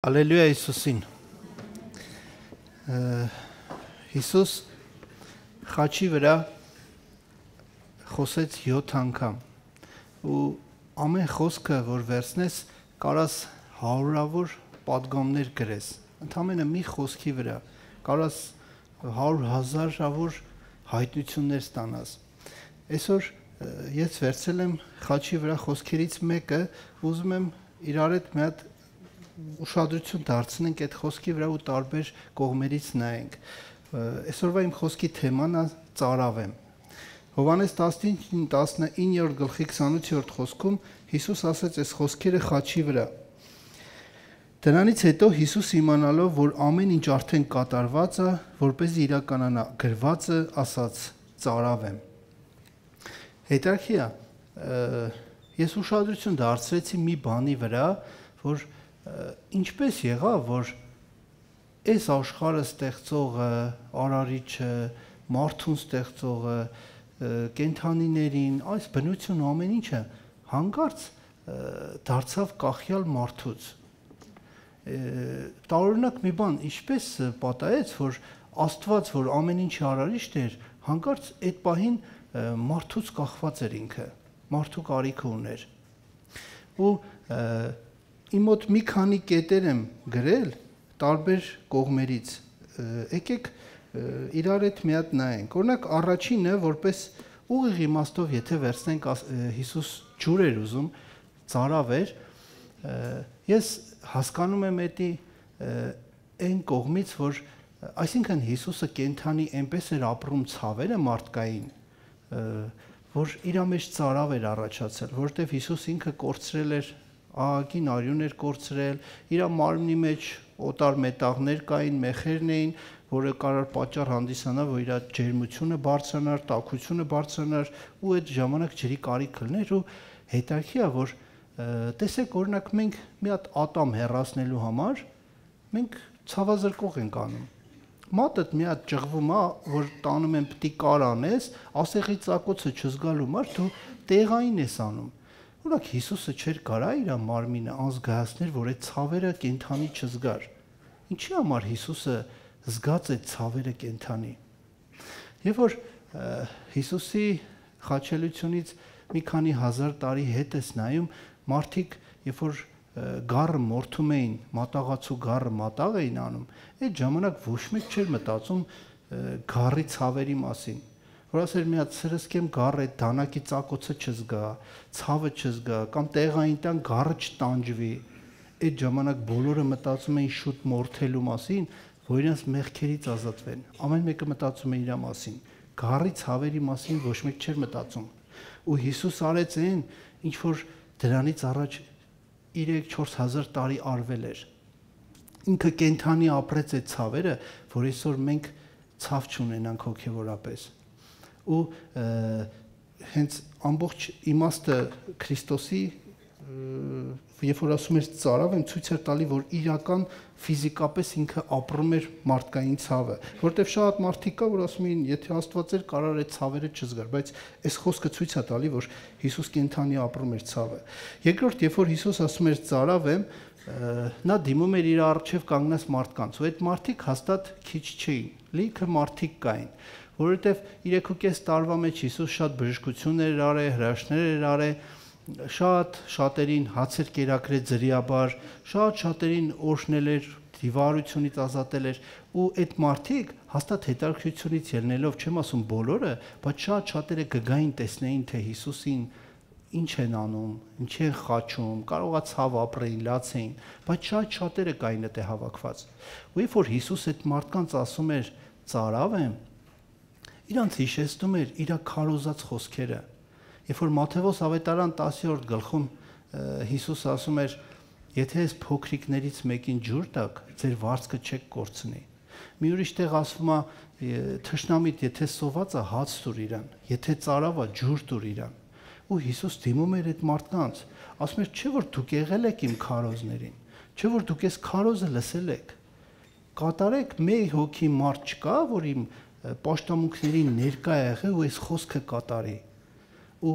Ալելույա Հիսուսին։ Հիսուս խաչի վրա խոսեց 7 անգամ ու ամեն խոսքը, որ վերցնես, կարաս հարյուրավոր պատգամներ գրես, ընդամենը մի խոսքի վրա կարաս 100,000-ավոր հայտնություններ ստանաս։ Այսօր ես վերցրել եմ խաչի վրա խոսքերից մեկը, ուզում եմ իրար հետ մի հատ ուշադրություն դարձնենք այդ խոսքի վրա ու տարբեր կողմերից նայենք։ Այսօրվա իմ խոսքի թեման է ծարավ եմ։ Հովհաննես 19-րդ գլխի 28-րդ խոսքում Հիսուս ասաց այս խոսքերը խաչի վրա։ Դրանից հետո Հիսուս իմանալով, որ ամեն ինչ արդեն կատարված է, որպեսզի իրականանա, գրվածը ասաց. ծարավ եմ։ Հետաքրքիր է, ես ուշադրություն դարձրեցի մի բանի վրա, որ ինչպես եղավ, որ այս աշխարհը ստեղծողը, արարիչը, մարդուն ստեղծողը, կենդանիներին, այս բնություն ու ամեն ինչը հանկարծ դարձավ կախյալ մարդուց։ Տարօրինակ մի բան, ինչպես պատահեց, որ Աստված, որ ամեն ինչի արարիչն էր, հանկարծ այդ պահին մարդուց կախված էր ինքը, մարդու կարիքը ուներ։ Ու իմ մոտ մի քանի կետեր եմ գրել տարբեր կողմերից։ Եկեք իրար հետ մի հատ նայենք։ Օրինակ առաջինը, որպես ուղիղ իմաստով, եթե վերցնենք Հիսուս ջուր էր ուզում, ծարավ էր, ես հասկանում եմ էդի այն կողմից, որ այսինքն Հիսուսը կենդանի այնպես էր ապրում ցավերը մարդկային, որ իր մեջ ծարավ էր առաջացել, որովհետև Հիսուս ինքը կորցրել էր ահագին արյուն էր կորցրել, իր մարմնի մեջ օտար մետաղներ կային, մեխերն էին, որը կարող պատճառ հանդիսանա, որ իր ջերմությունը բարձրանար, տաքությունը բարձրանար ու այդ ժամանակ ջրի կարիք լներ ու հետաքրքիր է, որ տեսեք օրինակ մենք մի հատ ատամ հեռացնելու համար մենք ցավազրկող ենք անում։ Մատդ մի հատ ճղվում է, որ տանում են պիտի կարանես, ասեղի ծակոցը չզգալու համար դու տեղային ես անում։ Օրինակ Հիսուսը չէր կարա իր մարմինը անզգայացնել, որ այդ ցավերը կենդանի չզգար։ Ինչի համար Հիսուսը զգաց այդ ցավերը կենդանի։ Եվ որ Հիսուսի խաչելությունից մի քանի հազար տարի հետ ես նայում, մարդիկ, երբ որ գառը մորթում էին, մատաղացու գառը մատաղ էին անում, այդ ժամանակ ոչ մեկ չէր մտածում գառի ցավերի մասին։ Որ ասեր մի հատ սրսկեմ գառը այդ դանակի ծակոցը չզգա, ցավը չզգա, կամ տեղային տան գառը չտանջվի։ Այդ ժամանակ բոլորը մտածում էին շուտ մորթելու մասին, որ իրենց մեղքերից ազատվեն։ Ամեն մեկը մտածում է իր մասին։ Գառի ցավերի մասին ոչ մեկ չէր մտածում։ Ու Հիսուս արեց այն, ինչ որ դրանից առաջ 3-4 հազար տարի արվել էր։ Ինքը կենդանի ապրեց այդ ցավերը, որ այսօր մենք ցավ չունենանք հոգևորապես։ Ու հենց ամբողջ իմաստը Քրիստոսի, երբ որ ասում էր ծարավ եմ, ցույց էր տալի, որ իրական ֆիզիկապես ինքը ապրում էր մարդկային ցավը, որտեղ շատ մարդիկ կա, որ ասում են, եթե Աստված էր, կարող էր ցավերը չզգար, բայց այս խոսքը ցույց է տալի, որ Հիսուս կենդանի ապրում էր ցավը։ Երկրորդ, երբ որ Հիսուս ասում էր ծարավ եմ, նա դիմում էր իր առջև կանգնած մարդկանց, ու այդ մարդիկ հաստատ քիչ չէին, լիքը մարդիկ կային, որովհետև 3.5 տարվա մեջ Հիսուս շատ բժշկություններ էր արել, հրաշքներ էր արել, շատերին հացեր կերակրել ձրիաբար, շատերին օրհնել էր, դիվարությունից ազատել էր, ու այդ մարդիկ հաստատ հետաքրքրությունից ելնելով, չեմ ասում բոլորը, բայց շատերը կգային տեսնեին, թե Հիսուսին ինչ են անում, ինչ են խաչում, կարողա ցավ ապրեին, լացեին, բայց շատերը կային այդ հավաքված։ Ու երբ որ Հիսուս այդ մարդկանց ասում էր ծարավ եմ, իրանց հիշեցնում էր իր քարոզած խոսքերը։ Երբ որ Մատթեոս ավետարան 10-րդ գլխում Հիսուս ասում էր, եթե ես փոքրիկներից մեկին ջուր տաք, ձեր վարձքը չեք կորցնի։ Մի ուրիշ տեղ ասվում է, թշնամիդ եթե սոված է, հաց տուր իրան, եթե ծարավ է, ջուր տուր իրան։ Ու Հիսուս դիմում էր այդ մարդկանց, ասում էր, չէ՞ որ դուք եղել եք իմ քարոզներին, չէ՞ որ դուք այս քարոզը լսել եք։ Կատարեք, մի հոգի մարդ չկա, որ իմ պաշտամունքներին ներկա եղել ու այս խոսքը կատարի։ Ու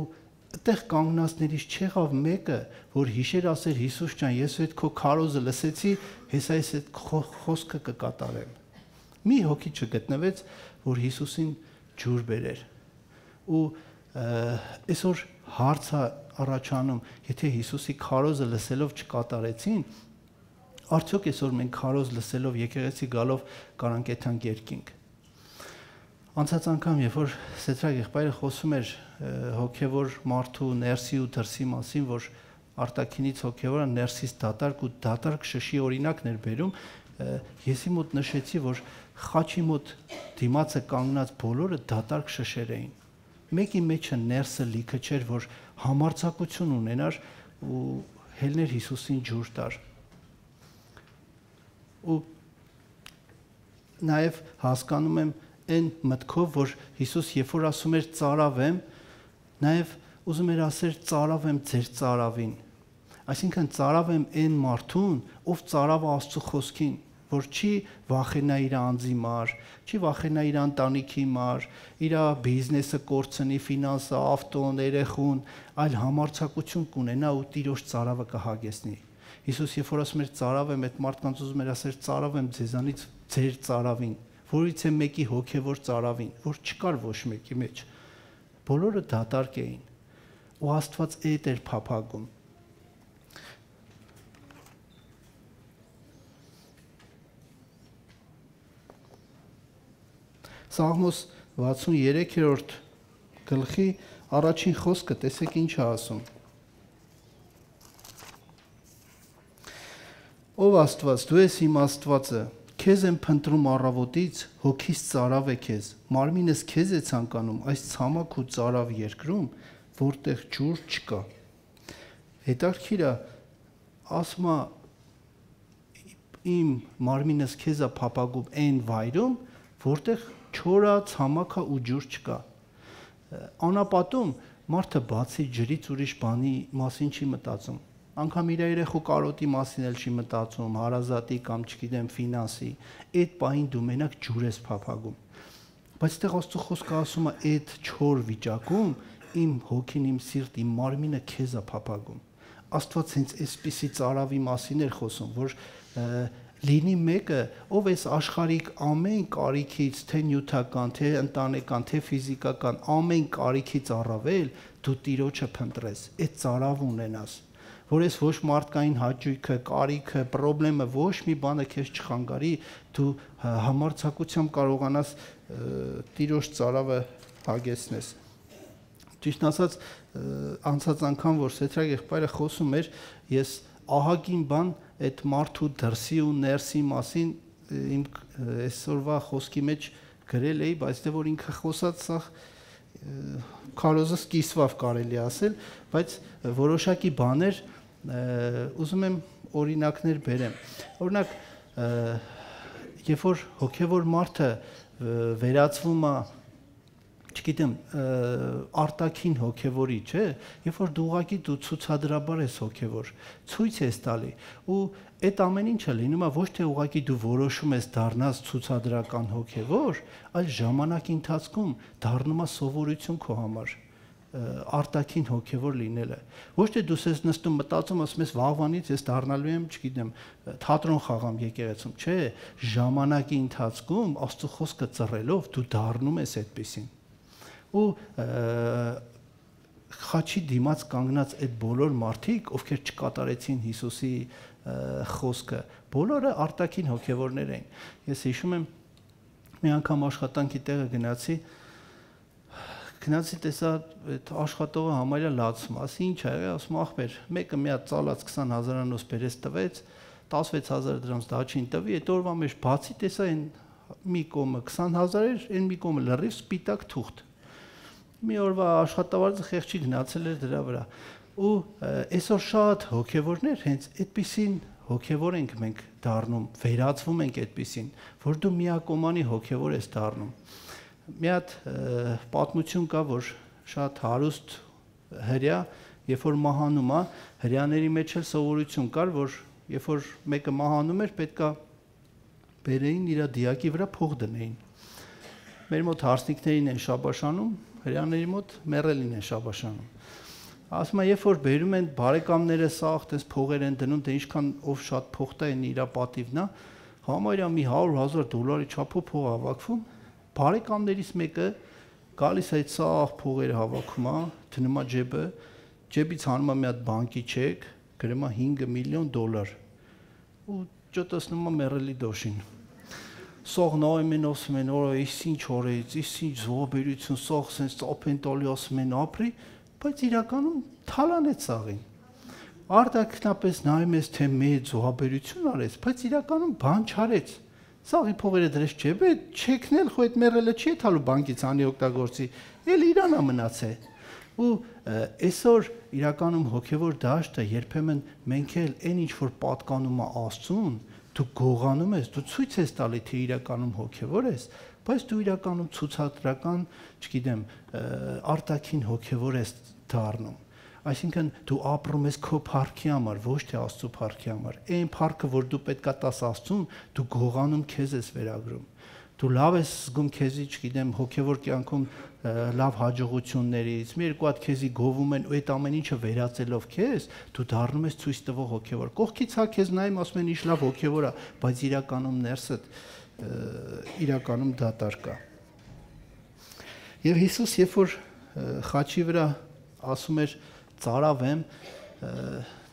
այդտեղ կանգնածներից չեղավ մեկը, որ հիշեր ասեր Հիսուս ջան, ես այդ քո քարոզը լսեցի, հեսա ես այդ խոսքը կկատարեմ։ Մի հոգի չգտնվեց, որ Հիսուսին ջուր բերեր։ Ու այսօր հարցը առաջանում, եթե Հիսուսի քարոզը լսելով չկատարեցին, արդյոք այսօր մենք քարոզ լսելով եկեղեցի գալով կարանք այդքան երկինք։ Անցած անգամ, երբ որ Սեդրակ եղբայրը խոսում էր հոգևոր մարդու ներսի ու դրսի մասին, որ արտաքինից հոգևորը ներսից դատարկ ու դատարկ շշի օրինակներ բերում, ես իմ մոտ նշեցի, որ խաչի մոտ դիմացը կանգնած բոլորը դատարկ շշեր էին։ Մեկի մեջը ներսը լիքը չէր, որ համարձակություն ունենար ու հելներ Հիսուսին ջուր տար։ Ու նաև հասկանում եմ այն մտքով, որ Հիսուս երբ որ ասում էր ծարավեմ, նաև ուզում էր ասել ծարավեմ ձեր ծարավին։ Այսինքն ծարավեմ այն մարդուն, ով ծարավ Աստծո խոսքին, որ չի վախենա իր անձի մար, չի վախենա իր ընտանիքի մար, իր բիզնեսը կորցնի, ֆինանսը, ավտոն, երեխուն, այլ համարձակություն կունենա ու Տիրոջ ծարավը կհագեցնի։ Հիսուս երբ որ ասում էր ծարավեմ, այդ մարդկանց ուզում էր ասել ծարավեմ ձեզանից ձեր ծարավին, որից է մեկի հոգևոր ծարավին, որ չկար ոչ մեկի մեջ։ Բոլորը դատարկ էին ու Աստված այդ էր փափագում։ Սաղմոս 63-րդ գլխի առաջին խոսքը տեսեք ինչ է ասում։ Ով Աստված, դու ես իմ Աստվածը, քեզ եմ փնտրում առավոտից, հոգիս ծարավ է քեզ, մարմինս քեզ է ցանկանում, այս ցամաք ու ծարավ երկրում, որտեղ ջուր չկա։ Հետաքրքիր է, ասում է իմ մարմինս քեզ է փափագում այն վայրում, որտեղ չորա, ցամաք ու ջուր չկա։ Անապատում մարդը բացի ջրից ուրիշ բանի մասին չի մտածում։ Անգամ իր երեխու կարոտի մասին էլ չի մտածում, հարազատի կամ չգիտեմ ֆինանսի, այդ պահին դու մենակ ջուր ես փափագում։ Բայց այդտեղ Աստծո խոսքը ասում է, այդ չոր վիճակում իմ հոգին, իմ սիրտ, իմ մարմինը քեզ է փափագում։ Աստված հենց այսպիսի ծարավի մասին էր խոսում, որ լինի մեկը, ով այս աշխարհիկ ամեն կարիքից, թե նյութական, թե ընտանեկան, թե ֆիզիկական, ամեն կարիքից առավել դու Տիրոջը փնտրես, այդ ծարավ ունենաս, որ ես ոչ մարդկային հաճույքը, կարիքը, խնդրեմը, ոչ մի բանը քեզ չխանգարի, դու համարձակությամբ կարողանաս Տիրոջ ծարավը հագեցնես։ Ճիշտ ասած, անցած անգամ, որ Սեդրակ եղբայրը խոսում էր, ես ահագին բան այդ մարդու դրսի ու ներսի մասին իմ այսօրվա խոսքի մեջ գրել էի, բայց դե որ ինքը խոսած սա քարոզը սկիզբով կարելի ասել, բայց որոշակի բաներ ուզում եմ օրինակներ բերեմ։ Օրինակ, երբ որ հոգևոր մարդը վերածվում է չգիտեմ, արտաքին հոգևորի, չէ, երբ որ դու ուղղակի դու ցուցադրաբար ես հոգևոր, ցույց ես տալի ու այդ ամեն ինչը լինում է ոչ թե ուղղակի դու որոշում ես դառնաս ցուցադրական հոգևոր, այլ ժամանակի ընթացքում դառնում է սովորություն քո համար արտաքին հոգևոր լինելը։ Ոչ թե դու ես նստում մտածում, ասում ես վաղվանից ես դառնալու եմ, չգիտեմ, թատրոն խաղամ եկեղեցում, չէ, ժամանակի ընթացքում Աստծո խոսքը ծռելով դու դառնում ես այդպեսին։ Ու խաչի դիմաց կանգնած այդ բոլոր մարդիկ, ովքեր չկատարեցին Հիսուսի խոսքը, բոլորը արտաքին հոգևորներ էին։ Ես հիշում եմ մի անգամ աշխատանքի տեղը գնացի, տեսա այդ աշխատողը համարյա լացում, ասի ինչ ա եղել, ասում ախպեր, մեկը մի հատ ծալած 20,000-անոց բերես տվեց, 16,000 դրամս դաչին տվի, այդ օրվա մեջ բացի տեսա այն մի կողմը 20,000 էր, այն մի կողմը լրիվ սպիտակ թուղթ։ Մի օրվա աշխատավարձը խեղճի գնացել էր դրա վրա։ Ու այսօր շատ հոգևորներ հենց այդպիսին հոգևոր ենք մենք դառնում, վերածվում ենք այդպիսին, որ դու միակողմանի հոգևոր ես դառնում։ Մի հատ պատմություն կա, որ շատ հարուստ հրյա, երբ որ մահանում է, հրյաների մեջ էլ սովորություն կար, որ երբ որ մեկը մահանում էր, պետքա բերեին իր դիակի վրա փող դնեին։ Մեր մոտ հարսնիքներին են շաբաշանում, հրյաների մոտ մեռելին են շաբաշանում։ Ասում եմ, երբ որ բերում են բարեկամները սաղ, տես փողեր են դնում, դե ինչքան ով շատ փող տա են իր պատիվն է, համարյա մի $100,000 չափով փող հավաքվում, բարեկամներից մեկը գալիս է այդ սաղ փողերը հավաքում է, դնում է ջեբից հանում է մի հատ բանկի չեկ, գրում է $5 միլիոն ու ճտեսնում է մեռելի դոշին։ Սաղ նայում են ասում են, օր էս ինչ օրեց, էս ինչ զոհաբերություն, սաղ սենց ծափեն տալի ասում են ապրի, բայց իրականում թալան է սաղին։ Արտաքնապես նայում ես թե մեծ զոհաբերություն արեց, բայց իրականում բան չարեց։ Սաղի փողերը դրես ջեբը, չեքն էլ խո այդ մեռելը չի թալու բանկից անի օգտագործի, էլ իրան է մնացել։ Ու այսօր իրականում հոգևոր դաշտը երբեմն մենք էլ այն ինչ որ պատկանում է Աստծուն, դու գողանում ես, դու ցույց ես տալի թե իրականում հոգևոր ես, բայց դու իրականում ցուցադրական, չգիտեմ, արտաքին հոգևոր ես դառնում։ Այսինքն դու ապրում ես քո փառքի համար, ոչ թե Աստծո փառքի համար։ Այն փառքը, որ դու պետքա տաս Աստծուն, դու գողանում քեզ ես վերագրում։ Դու լավ ես զգում քեզի, չգիտեմ, հոգևոր կյանքում լավ հաջողություններից, մի երկու հատ քեզի գովում են ու այդ ամեն ինչը վերածելով քեզ, դու դառնում ես ցույց տվող հոգևոր։ Կողքից հա քեզ նայում ասում են ինչ լավ հոգևոր է, բայց իրականում ներսդ իրականում դատարկ է։ Եվ Հիսուս երբ որ խաչի վրա ասում էր ծարավ եմ,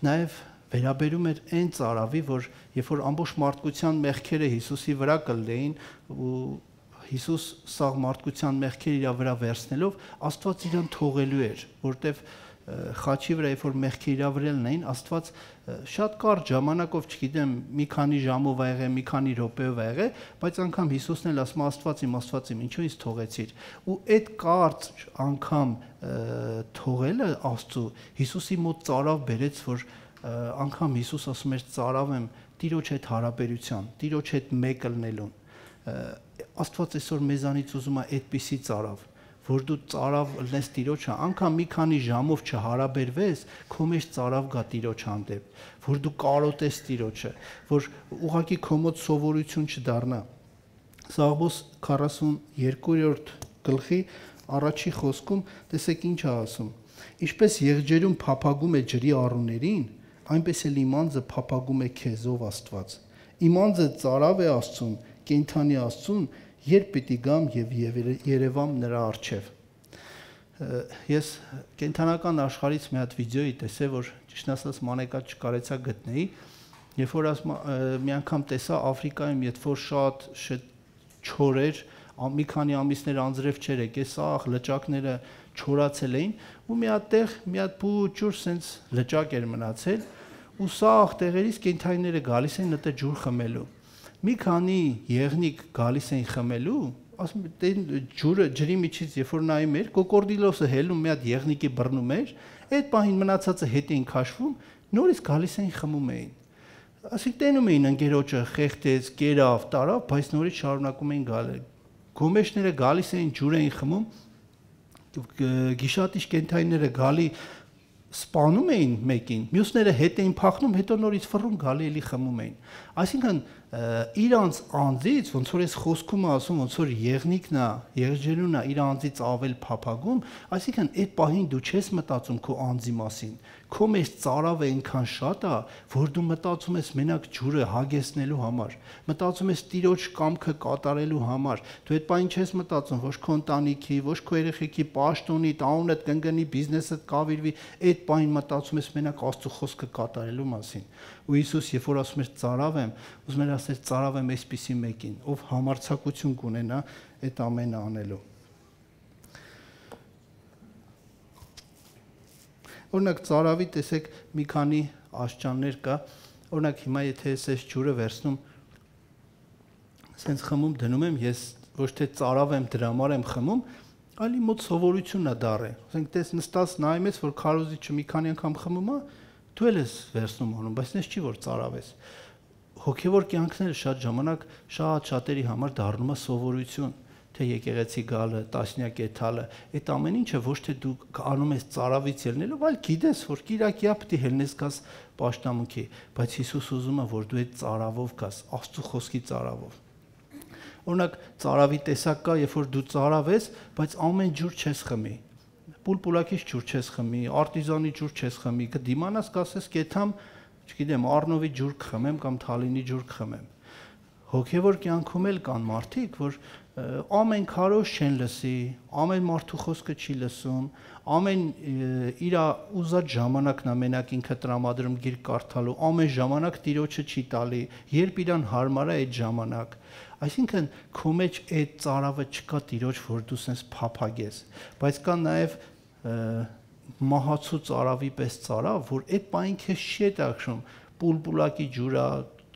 նաև վերաբերում էր այն ծարավի, որ երբ որ ամբողջ մարդկության մեղքերը Հիսուսի վրա կլեին ու Հիսուս սաղ մարդկության մեղքերը իր վրա վերցնելով, Աստված իրան թողելու էր, որտեվ խաչի վրա երբ որ մեղքերը իր վրա լինեին, Աստված շատ կարճ ժամանակով, չգիտեմ, մի քանի ժամով ա եղել, մի քանի րոպեով ա եղել, բայց անգամ Հիսուսն էլ ասում Աստված իմ, ինչու ինձ թողեցիր։ Ու այդ կարճ անգամ թողելը Աստծո Հիսուսի մոտ ծարավ բերեց, որ անգամ Հիսուս ասում էր ծարավ եմ Տիրոջ հետ հարաբերության, Տիրոջ հետ մեկ լինելուն։ Աստված այսօր մեզանից ուզում է այդպիսի ծարավ, որ դու ծարավ լնես Տիրոջը, անգամ մի քանի ժամով չհարաբերվես, քո մեջ ծարավ գա Տիրոջ հանդեպ, որ դու կարոտես Տիրոջը, որ ուղղակի քո մոտ սովորություն չդառնա։ Սաղմոս 42-րդ գլխի առաջի խոսքում տեսեք ինչ է ասում. Ինչպես եղջերուն փափագում է ջրի առուներին, այնպես էլ իմ անձը փափագում է քեզ, ով Աստված։ Իմ անձը ծարավ է Աստծուն, կենդանի Աստծուն, երբ պիտի գամ եւ երևամ նրա առջև։ Ես կենթանական աշխարհից մի հատ վիդեոյի տեսա, որ ճիշտ ասած մանեկա չկարեցա գտնեի, երբ որ մի անգամ տեսա Աֆրիկայում, երբ որ շատ չոր էր, մի քանի ամիսներ անձրև չէր եկել, սաղ լճակները չորացել էին ու մի հատ տեղ մի հատ փուճուր սենց լճակ էր մնացել ու սաղ տեղերից կենդանիները գալիս էին նտե ջուր խմելու։ Մի քանի եղնիկ գալիս էին խմելու, ասում ջուրը ջրի միջից երբ որ նայում էր, կոկորդիլոսը հելում մի հատ եղնիկի բռնում էր, այդ պահին մնացածը հետ էին քաշվում, նորից գալիս էին խմում էին։ Ասիկ տենում էին ընկերոջը խեղդեց, կերավ, տարավ, բայց նորից շարունակում էին գալ։ Գոմեշները գալիս էին ջուր էին խմում, գիշատիչ կենդանիները գալի սպանում էին մեկին, մյուսները հետ էին փախնում, հետո նորից ֆռում գալի էլի խմում էին։ Այսինքն իրանց անձից ոնց որ այս խոսքում ասում ոնց որ եղնիկն է, եղջերունն է իր անձից ավել փափագում, այսինքն այդ պահին դու չես մտածում քո անձի մասին, քո մեջ ծարավը այնքան շատ է, որ դու մտածում ես մենակ ջուրը հագեցնելու համար, մտածում ես Տիրոջ կամքը կատարելու համար, դու այդ պահին չես մտածում ոչ քո ընտանիքի, ոչ քո երեխեքի պաշտոնի, տանունդ կընկնի, բիզնեսդ կավիրվի, այդ պահին մտածում ես մենակ Աստծո խոսքը կատարելու մասին։ Ու Հիսուս երբ որ ասում էր ծարավ եմ, ուզում էր ասել ծարավ եմ այսպիսի մեկին, ով համարձակություն կունենա այդ ամենը անելու։ Օրինակ ծարավի տեսեք մի քանի աշճաններ կա, օրինակ հիմա եթե ես ջուրը վերցնում, սենց խմում դնում եմ, ես ոչ թե ծարավ եմ դրա համար եմ խմում, այլ իմ մոտ սովորությունն է դառը։ Ասենք տես նստած նայում ես, որ քարոզիչը մի քանի անգամ խմում է, դու էլ ես վերցնում անում, բայց նես չի որ ծարավ ես։ Հոգևոր կյանքները շատ ժամանակ շատերի համար դառնում է սովորություն, թե եկեղեցի գալը, տասնյակ եթալը, այդ ամեն ինչը ոչ թե դու անում ես ծարավից ելնելով, այլ գիտես, որ Կիրակյա պետք է ելնես գաս պաշտամունքի, բայց Հիսուս ուզում է, որ դու այդ ծարավով գաս, Աստծո խոսքի ծարավով։ Օրինակ ծարավի տեսակ կա, երբ որ դու ծարավ ես, բայց ամեն ջուր չես խմի։ պուլպուլակից ջուր չես խմի, արտիզանի ջուր չես խմի, կդիմանաս կասես կեթամ, չգիտեմ, Առնովի ջուր կխմեմ կամ Թալինի ջուր կխմեմ։ Հոգևոր կյանքում էլ կան մարդիկ, որ ամեն քարոզ չեն լսի, ամեն մարդու խոսքը չի լսում, ամեն իր ուզած ժամանակն է մենակ ինքը տրամադրում գիրք կարդալու, ամեն ժամանակ Տիրոջը չի տալի, երբ իրան հարմար է այդ ժամանակ։ Այսինքն քո մեջ այդ ծարավը չկա Տիրոջ, որ դու սենց փափագես, բայց կա նաև մահացու ծարավի պես ծարավ, որ այդ պահին քեզ չի հետաքրում պուլպուլակի ջուրա,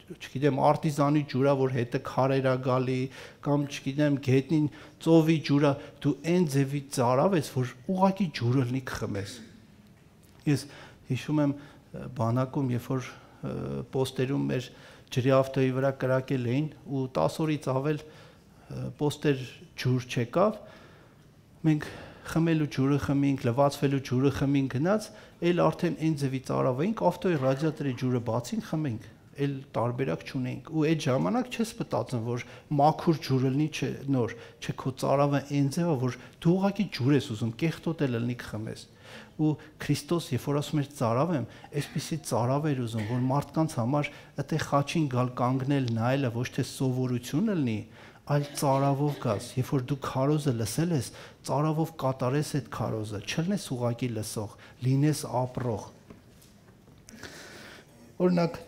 չգիտեմ, արտիզանի ջուրա, որ հետը քարեր է գալի, կամ չգիտեմ, գետնին ծովի ջուրա, դու այն ձևի ծարավ ես, որ ուղղակի ջուրը լի կխմես։ Ես հիշում եմ բանակում, երբ որ պոստերում մեր ջրի ավտոյի վրա կրակել էին ու 10 օրից ավել պոստեր ջուր չեկավ, մենք խմելու ջուրը խմինք, լվացվելու ջուրը խմինք գնաց, էլ արդեն այն ձևի ծարավ էինք, ավտոյի ռադիատորի ջուրը բացինք, խմենք, էլ տարբերակ չունենք, ու այդ ժամանակ չես մտածում, որ մաքուր ջուրը լինի, նոր, չէ քո ծարավը այն ձև է, որ դու ուղղակի ջուր ես ուզում, կեղտոտ էլ լինի կխմես։ Ու Քրիստոս, երբ որ ասում էր ծարավ եմ, այսպիսի ծարավ էր ուզում, որ մարդկանց համար այդտեղ խաչին գալ կանգնել նայելը ոչ թե սովորությունը լինի, այլ ծարավով գաս, երբ որ դու քարոզը լսել ես, ծարավով կատարես այդ քարոզը, չլնես ուղակի լսող, լինես ապրող։ Օրինակ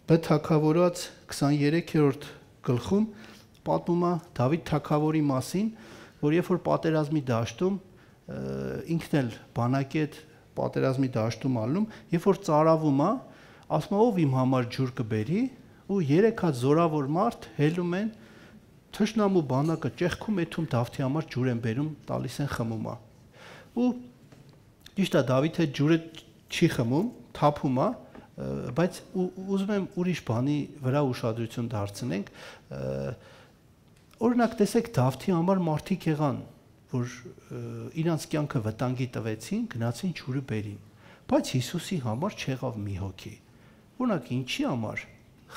Բ Թագավորաց 23-րդ գլխում պատմում է Դավիթ թագավորի մասին, որ երբ որ պատերազմի դաշտում ինքն էլ բանակի հետ պատերազմի դաշտում ալնում, երբ որ ծարավում է, ասում է ով իմ համար ջուր կբերի, ու 3 հատ զորավոր մարդ հելում են թշնամու բանակը ճեղքում էթում Դավթի համար ջուր են բերում, տալիս են խմում է։ Ու ճիշտ է, Դավիթը ջուրը չի խմում, թափում է, բայց ուզում եմ ուրիշ բանի վրա ուշադրություն դարձնենք, օրինակ տեսեք Դավթի համար մարդիկ եղան, որ իրանց կյանքը վտանգի տվեցին, գնացին ջուրը բերին, բայց Հիսուսի համար չեղավ մի հոգի, օրինակ ինչի համար,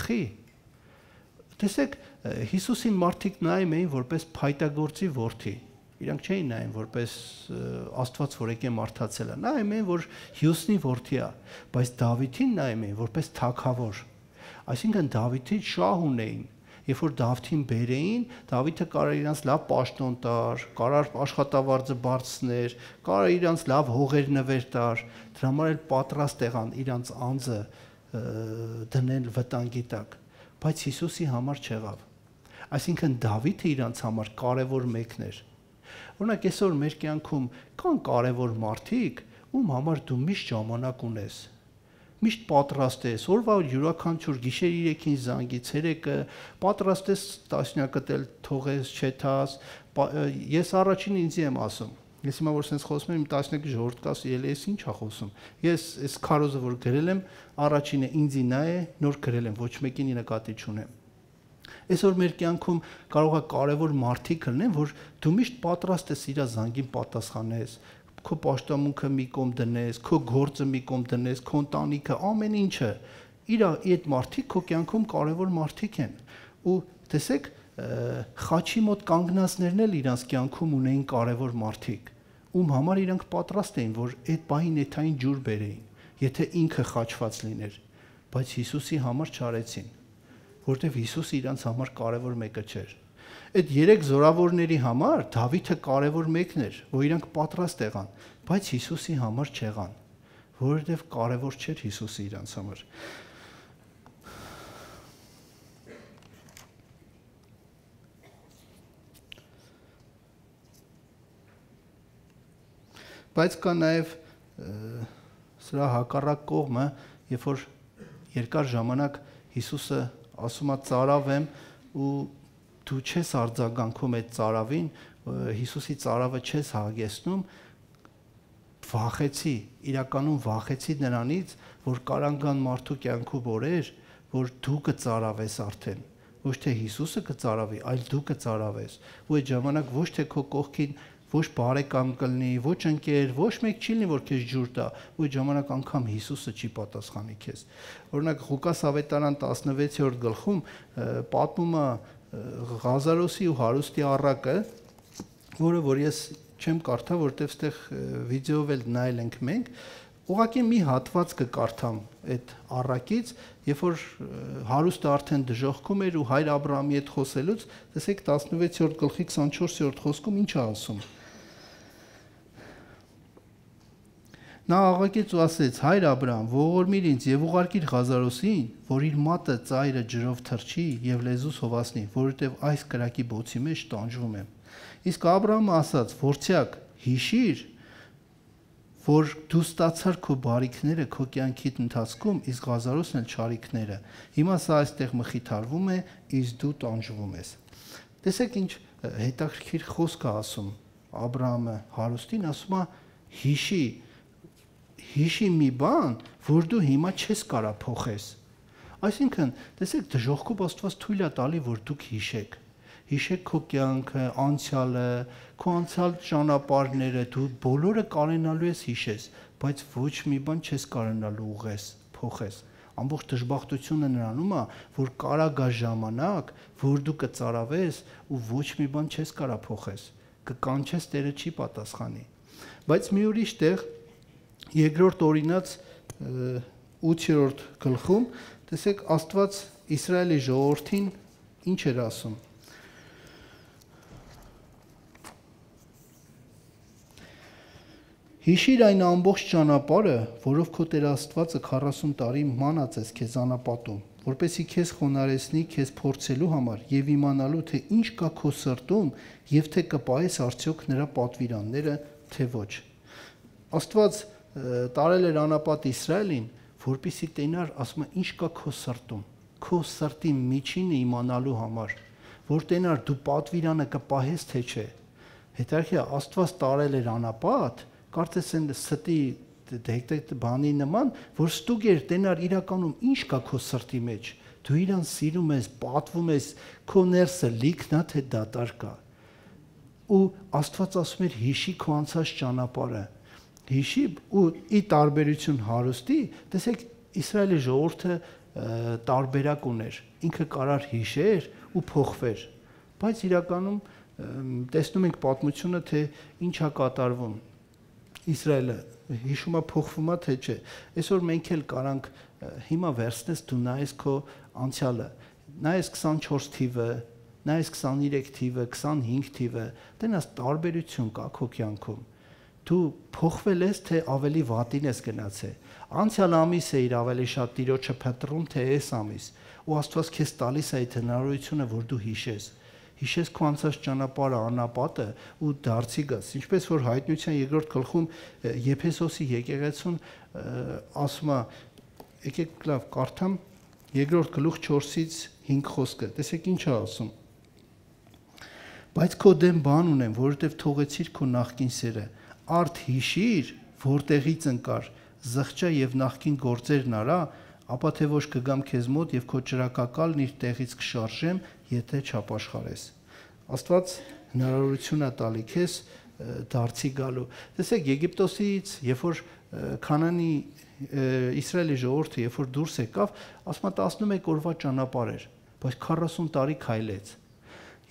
խի, տեսեք Հիսուսին մարդիկ նայում էին որպես փայտագործի որդի, իրանք չէին նայում որպես Աստված որ եկե մարդացել է, նայում էին որ Հյուսնի որդի է, բայց Դավիթին նայում էին որպես թագավոր, այսինքն Դավիթից շահ ունեին, երբ որ Դավթին բերեին, Դավիթը կարար իրանց լավ պաշտոն տար, կարար աշխատավարձը բարձրներ, կարար իրանց լավ հողեր նվեր տար, դրա համար էլ պատրաստ եղան իրանց անձը դնել վտանգի տակ, բայց Հիսուսի համար չեղավ, այսինքն Դավիթը իրանց համար կարևոր մեկն էր։ Օրինակ այսօր մեր կյանքում կան կարևոր մարդիկ, ում համար դու միշտ ժամանակ ունես, միշտ պատրաստ ես, օրվա յուրաքանչյուր գիշեր 3-ին զանգի, ցերեկը պատրաստ ես տասնյակդ էլ թողես, չեթաս, ես առաջին ինձի եմ ասում, ես հիմա որ sense խոսում եմ, 11 ժողովուրդ կաս, ես ինչ ա խոսում, ես այս քարոզը որ գրել եմ, առաջինը ինձի նա է, նոր գրել եմ, ոչ մեկին նկատի չունեմ։ Այսօր մեր կյանքում կարող է կարևոր մարդիկ լինեն, որ դու միշտ պատրաստ ես իր զանգին պատասխանես, քո պաշտամունքը մի կողմ դնես, քո գործը մի կողմ դնես, քո ընտանիքը, ամեն ինչը, իր այդ մարդիկ քո կյանքում կարևոր մարդիկ են։ Ու տեսեք, խաչի մոտ կանգնածներն էլ իրանց կյանքում ունեին կարևոր մարդիկ, ում համար իրանք պատրաստ էին, որ այդ պահին էթային ջուր բերեին, եթե ինքը խաչված լիներ, բայց Հիսուսի համար չարեցին, որտեվ Հիսուսը իրանց համար կարևոր մեկը չէր։ Այդ 3 զորավորների համար Դավիթը կարևոր մեկն էր, որ իրանք պատրաստ եղան, բայց Հիսուսի համար չեղան, որովհետև կարևոր չէր Հիսուսը իրանց համար։ Բայց կա նաև սրա հակառակ կողմը, երբ որ երկար ժամանակ Հիսուսը ասում է ծարավ եմ ու դու չես արձագանքում այդ ծարավին, Հիսուսի ծարավը չես հագեցնում, վախեցի, իրականում վախեցի նրանից, որ կարան մարդու կյանքով օրեր, որ դու կծարավես արդեն, ոչ թե Հիսուսը կծարավի, այլ դու կծարավես, ու այդ ժամանակ ոչ թե քո կողքին ոչ բարեկամ կլինի, ոչ ընկեր, ոչ մեկ չի լինի, որ քեզ ջուր տա, ու այդ ժամանակ անգամ Հիսուսը չի պատասխանի քեզ։ Օրինակ Ղուկաս ավետարան 16-րդ գլխում պատմում է Ղազարոսի ու հարուստի առակը, որը որ ես չեմ կարդա, որտեվ այդտեղ վիդեոով էլ նայել ենք մենք, ուղղակի մի հատված կկարդամ այդ առակից, երբ որ հարուստը արդեն դժոխքում էր ու հայր Աբրահամի հետ խոսելուց, տեսեք 16-րդ գլխի 24-րդ խոսքում ինչ է ասում։ Նա աղաղակեց ու ասեց. «Հայր Աբրահամ, ողորմիր ինձ եւ ուղարկիր Ղազարոսին, որ իր մատը ծայրը ջրով թրջի եւ լեզուս հովասնի, որովհետեւ այս կրակի բոցի մեջ տանջվում եմ»։ Իսկ Աբրահամը ասաց. «Որդյակ, հիշիր, որ դու ստացար քո բարիքները քո կյանքի ընթացքում, իսկ Ղազարոսն էլ չարիքները։ Հիմա սա այստեղ մխիթարվում է, իսկ դու տանջվում ես»։ Տեսեք ինչ հետաքրքիր խոսք է ասում Աբրահամը հարուստին, ասում է հիշի մի բան, որ դու հիմա չես կարա փոխես։ Այսինքն, տեսեք, դժոխքով Աստված թույլ է տալի, որ դուք հիշեք քո կյանքը, անցյալը, քո անցյալ ճանապարհները, դու բոլորը կարենալու ես հիշես, բայց ոչ մի բան չես կարենալու ուղես, փոխես։ Ամբողջ դժբախտությունը նրանում է, որ կարա գա ժամանակ, որ դու կծարավես ու ոչ մի բան չես կարա փոխես, կկանչես, Տերը չի պատասխանի։ Բայց մի ուրիշ տեղ Երկրորդ օրինաց 8-րդ գլխում տեսեք Աստված Իսրայելի ժողովրդին ինչ էր ասում։ Հիշիր այն ամբողջ ճանապարհը, որով քո Տեր Աստվածը 40 տարի մանած ես քեզ անապատում, որպեսզի քեզ խոնարհեցնի քեզ փորձելու համար եւ իմանալու թե ինչ կա քո սրտում եւ թե կպահես արդյոք նրա պատվիրանները, թե ոչ։ Աստված տարել էր անապատ Իսրայելին, որպեսզի տենար, ասում է, ինչ կա քո սրտում, քո սրտի միջինը իմանալու համար, որ տենար դու պատվիրանը կպահես թե չէ։ Հետարքի Աստված տարել էր անապատ, կարծես են ստի բանի նման, որ ստուգ էր տենար իրականում ինչ կա քո սրտի մեջ։ Դու իրան սիրում ես, պատվում ես, քո ներսը լիքն է թե դատարկ է։ Ու Աստված ասում էր հիշի քո անցած ճանապարհը։ Հիշի ու ի տարբերություն հարուստի, տեսեք Իսրայելի ժողովուրդը տարբերակ ուներ, ինքը կարար հիշեր ու փոխվեր, բայց իրականում տեսնում ենք պատմությունը, թե ինչ է կատարվում։ Իսրայելը հիշում է, փոխվում է թե չէ։ Այսօր մենք էլ կարանք հիմա վերցնես դու նայես քո անցյալը, նայես 24 թիվը, նայես 23 թիվը, 25 թիվը, տենաս տարբերություն կա քո կյանքում։ Դու փոխվել ես, թե ավելի վատին ես գնացել։ Անցյալ ամիս է իր ավելի շատ Տիրոջը փնտրում, թե այս ամիս։ Ու Աստված քեզ տալիս է այդ հնարավորությունը, որ դու հիշես քո անցած ճանապարհը, անապատը ու դարձի գաս։ Ինչպես որ Հայտնության 2-րդ գլխում Եփեսոսի եկեղեցուն ասում է, եկեք լավ կարդամ 2-րդ գլուխ 4-ից 5 խոսքը։ Տեսեք ինչ է ասում։ Բայց քո դեմ բան ունեմ, որովհետև թողեցիր քո նախկին սերը։ Արդ հիշիր, որտեղից ընկար, զղջա եւ նախքին գործերն արա, ապա թե ոչ կգամ քեզ մոտ եւ քո ճրակակալն իր տեղից կշարժեմ, եթե չապաշխարես։ Աստված հնարավորություն է տալի քեզ դարձի գալու։ Տեսեք Եգիպտոսից, երբ որ Քանանի Իսրայելի ժողովուրդը երբ որ դուրս եկավ, ասում է 11 օրվա ճանապարհ էր, բայց 40 տարի քայլեց։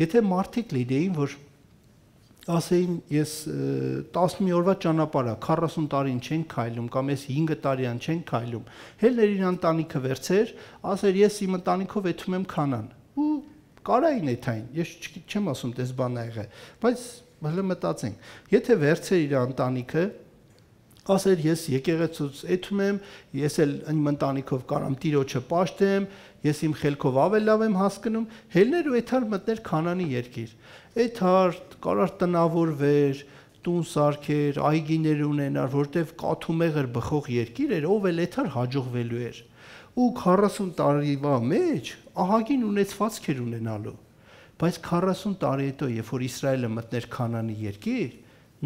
Եթե մարդիկ լինեին, որ ասեին ես 10 օրվա ճանապարհ է, 40 տարին չեն քայլում կամ ես 5 տարին չեն քայլում, հելներ իր ընտանիքը վերցեր, ասեր ես իմ ընտանիքով եթում եմ Քանան։ Ու կարային էթային, ես չեմ ասում դες բան ա եղել, բայց հələ մտածենք, եթե վերցեր իր ընտանիքը, ասեր ես եկեղեցուց եթում եմ, ես էլ իմ ընտանիքով կարամ Տիրոջը պաշտեմ, ես իմ խելքով ավելի լավ եմ հասկանում, հելներ ու էթար մտներ Քանանի երկիր։ Էթար կարար տնավորվեր, տուն սարքեր, այգիներ ունենար, որտեվ կաթումեղ էր բխող երկիր էր, ով էլ էթար հաջողվելու էր։ Ու 40 տարիվա մեջ ահագին ունեցվածք էր ունենալու։ Բայց 40 տարի հետո, երբ որ Իսրայելը մտներ Քանանի երկիր,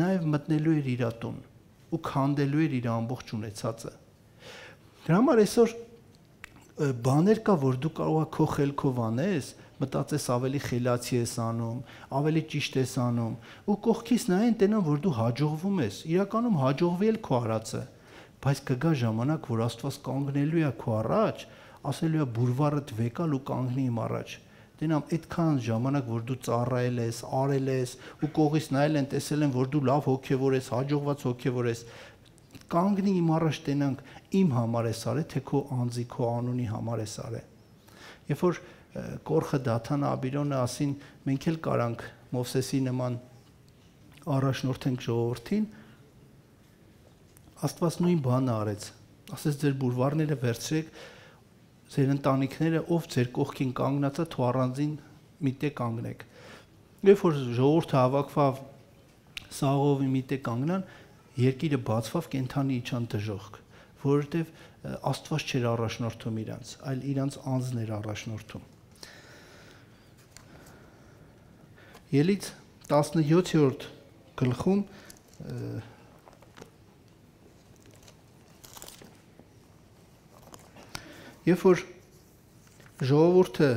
նաև մտնելու էր իր տուն ու քանդելու էր իր ամբողջ ունեցածը։ Դրա համար այսօր բաներ կա, որ դու կարող ես քո խելքով անես, մտածես ավելի խելացի ես անում, ավելի ճիշտ ես անում, ու կողքից նայեն տենան, որ դու հաջողվում ես, իրականում հաջողվի էլ քո արածը, բայց կգա ժամանակ, որ Աստված կանգնելու է քո առաջ, ասելու է բուրվարդ վեկալ ու կանգնի իմ առաջ։ Դենամ այդքան ժամանակ, որ դու ծառայել ես, արել ես ու կողից նայել են, տեսել են, որ դու լավ հոգևոր ես, հաջողված հոգևոր ես, կանգնի իմ առաջ տենանք, իմ համար ես արել, թե քո անձի, քո անունի համար ես արել։ Երբ որ Կորխը, Դաթանը, Աբիրոնը ասին, մենք էլ կարանք Մովսեսի նման առաջնորդենք ժողովրդին, Աստված նույն բանը արեց, ասեց ձեր բուրվարները վերցրեք, ձեր ընտանիքները, ով ձեր կողքին կանգնած է, թող առանձին միտեղ կանգնեք։ Երբ որ ժողովուրդը հավաքվավ սաղովի միտեղ կանգնան, երկիրը բացվավ, կենդանի իջան դժոխք, որովհետև Աստված չէր առաջնորդում իրանց, այլ իրանց անձն էր առաջնորդում։ Ելից 17-րդ գլխում երբ որ ժողովուրդը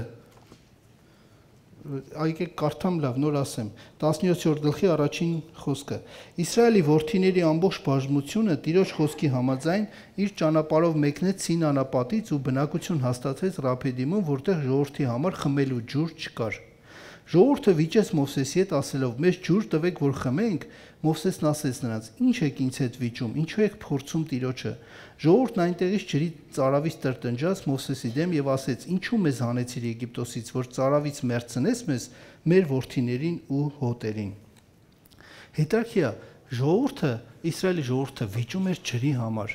այգեք կարդամ լավ նոր ասեմ 17-րդ գլխի առաջին խոսքը Իսրայելի որդիների ամբողջ բաժնությունը Տիրոջ խոսքի համաձայն իր ճանապարհով մեկնեց Սին անապատից ու բնակություն հաստատեց Ռափիդիմում, որտեղ ժողովրդի համար խմելու ջուր չկար։ Ժողովուրդը վիճեց Մովսեսի հետ ասելով. «Մեզ ջուր տվեք, որ խմենք»։ Մովսեսն ասեց նրանց. «Ինչ եք ինձ հետ վիճում, ինչու եք փորձում Տիրոջը»։ Ժողովուրդն այնտեղից ջրի ծարավից տրտնջաց Մովսեսի դեմ եւ ասեց. «Ինչու մեզ հանեցիր Եգիպտոսից, որ ծարավից մերձցնես մեզ, մեր որդիներին ու հոտերին»։ Հետաքրքիր է, ժողովուրդը, Իսրայելի ժողովուրդը վիճում էր ջրի համար։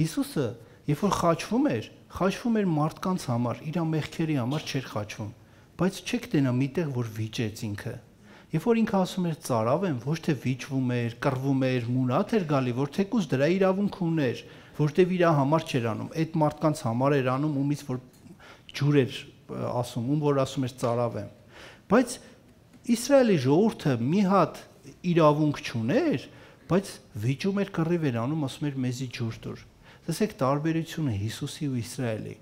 Հիսուսը, երբ որ խաչվում էր մարդկանց համար, իր մեղքերի համար չէր խաչվում։ Բայց չեք տենա միտեղ, որ վիճեց ինքը։ Երբ որ ինքը ասում էր ծարավ եմ, ոչ թե վիճվում էր, կռվում էր, մունատ էր գալի, որ թեկուզ դրա իրավունք ուներ, որտեվ իր համար չէր անում, այդ մարդկանց համար էր անում, ումից որ ջուր էր ասում, ում որ ասում էր ծարավ եմ։ Բայց Իսրայելի ժողովուրդը մի հատ իրավունք չուներ, բայց վիճում էր, կռիվ էր անում, ասում էր մեզի ջուր տուր։ Տեսեք տարբերությունը Հիսուսի ու Իսրայելի։